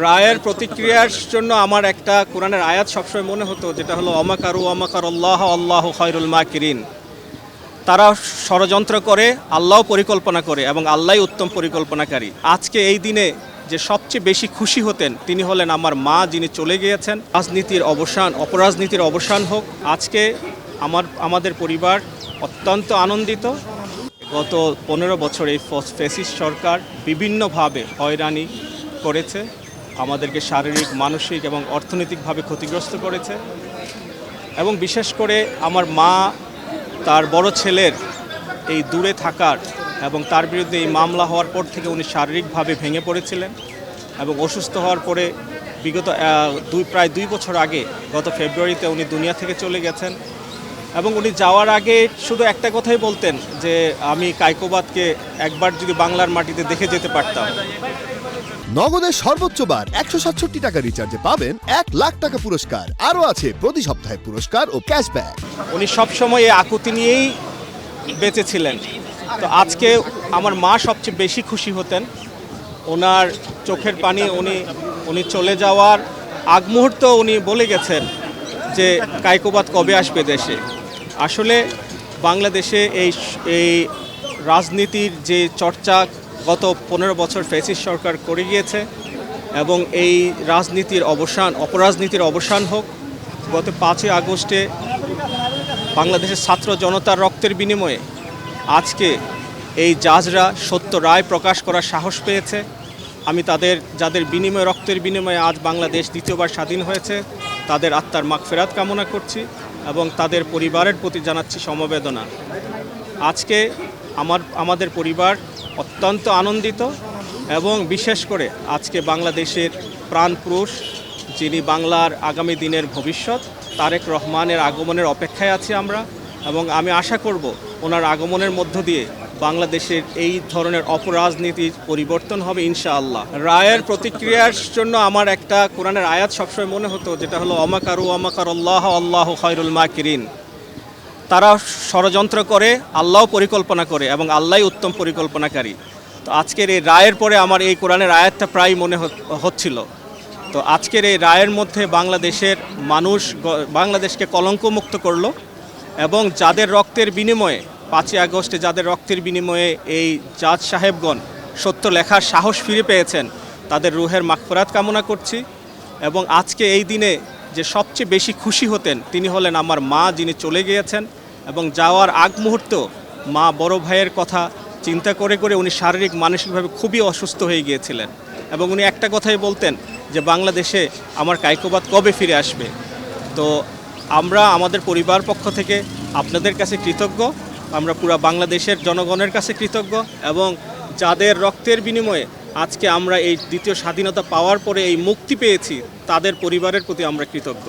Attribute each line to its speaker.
Speaker 1: রায়ের প্রতিক্রিয়ার জন্য আমার একটা কোরআনের আয়াত সবসময় মনে হতো, যেটা হলো অমাকারু অমাকার আল্লাহ আল্লাহু খায়রুল মাকিরিন। তারা ষড়যন্ত্র করে, আল্লাহ পরিকল্পনা করে এবং আল্লাহই উত্তম পরিকল্পনাকারী। আজকে এই দিনে যে সবচেয়ে বেশি খুশি হতেন তিনি হলেন আমার মা, যিনি চলে গিয়েছেন। রাজনীতির অবসান, অপরাজনীতির অবসান হোক। আজকে আমাদের পরিবার অত্যন্ত আনন্দিত। গত 15 বছর এই ফ্যাসিস্ট সরকার বিভিন্নভাবে হয়রানি করেছে, আমাদেরকে শারীরিক, মানসিক এবং অর্থনৈতিকভাবে ক্ষতিগ্রস্ত করেছে। এবং বিশেষ করে আমার মা তার বড় ছেলের এই দূরে থাকার এবং তার বিরুদ্ধে এই মামলা হওয়ার পর থেকে উনি শারীরিকভাবে ভেঙে পড়েছিলেন এবং অসুস্থ হওয়ার পরে বিগত প্রায় 2 বছর আগে গত ফেব্রুয়ারিতে উনি দুনিয়া থেকে চলে গেছেন। এবং উনি যাওয়ার আগে শুধু একটা কথাই বলতেন যে আমি কায়কোবাদকে একবার যদি বাংলার মাটিতে দেখে যেতে পারতাম।
Speaker 2: নগদের সর্বোচ্চ বার 167 টাকা রিচার্জে পাবেন 1 লাখ টাকা পুরস্কার। আরও আছে প্রতি সপ্তাহে পুরস্কার ও ক্যাশব্যাক।
Speaker 1: উনি সবসময় এই আকুতি নিয়েই বেঁচেছিলেন। তো আজকে আমার মা সবচেয়ে বেশি খুশি হতেন। ওনার চোখের পানি, উনি চলে যাওয়ার আগ মুহূর্ত উনি বলে গেছেন যে কায়কোবাদ কবে আসবে দেশে। আসলে বাংলাদেশে এই রাজনীতির যে চর্চা গত 15 বছর ফ্যাসিস্ট সরকার করে গিয়েছে এবং এই রাজনীতির অবসান, অপরাজনীতির অবসান হোক। গত 5ই আগস্টে বাংলাদেশের ছাত্র জনতার রক্তের বিনিময়ে আজকে এই জাজরা সত্য রায় প্রকাশ করার সাহস পেয়েছে। আমি যাদের বিনিময়ে, রক্তের বিনিময়ে আজ বাংলাদেশ দ্বিতীয়বার স্বাধীন হয়েছে, তাদের আত্মার মাগফিরাত কামনা করছি এবং তাদের পরিবারের প্রতি জানাচ্ছি সমবেদনা। আজকে আমাদের পরিবার অত্যন্ত আনন্দিত এবং বিশেষ করে আজকে বাংলাদেশের প্রাণপুরুষ, যিনি বাংলার আগামী দিনের ভবিষ্যৎ, তারেক রহমানের আগমনের অপেক্ষায় আছি আমরা। এবং আমি আশা করব ওনার আগমনের মধ্য দিয়ে বাংলাদেশের এই ধরনের অপরাজনীতির পরিবর্তন হবে ইনশাআল্লাহ। রায়ের প্রতিক্রিয়ার জন্য আমার একটা কোরআনের আয়াত সবসময় মনে হতো, যেটা হলো অমাকারু অমাকার আল্লাহ আল্লাহু খায়রুল মাকিরিন। তারা ষড়যন্ত্র করে, আল্লাহ পরিকল্পনা করে এবং আল্লাহই উত্তম পরিকল্পনাকারী। তো আজকের এই রায়ের পরে আমার এই কোরআনের আয়াতটা প্রায় মনে হচ্ছিল। তো আজকের এই রায়ের মধ্যে বাংলাদেশের মানুষ বাংলাদেশকে কলঙ্কমুক্ত করলো এবং যাদের রক্তের বিনিময়ে 5ই আগস্টে যাদের রক্তের বিনিময়ে এই জাজ সাহেবগণ সত্য লেখার সাহস ফিরে পেয়েছেন, তাদের রুহের মাগফিরাত কামনা করছি। এবং আজকে এই দিনে যে সবচেয়ে বেশি খুশি হতেন তিনি হলেন আমার মা, যিনি চলে গিয়েছেন। এবং যাওয়ার আগ মুহূর্ত মা বড় ভাইয়ের কথা চিন্তা করে উনি শারীরিক, মানসিকভাবে খুবই অসুস্থ হয়ে গিয়েছিলেন এবং উনি একটা কথাই বলতেন যে বাংলাদেশে আমার কায়কোবাদ কবে ফিরে আসবে। তো আমরা আমাদের পরিবার পক্ষ থেকে আপনাদের কাছে কৃতজ্ঞ, আমরা পুরো বাংলাদেশের জনগণের কাছে কৃতজ্ঞ এবং যাদের রক্তের বিনিময়ে আজকে আমরা এই দ্বিতীয় স্বাধীনতা পাওয়ার পরে এই মুক্তি পেয়েছি, তাদের পরিবারের প্রতি আমরা কৃতজ্ঞ।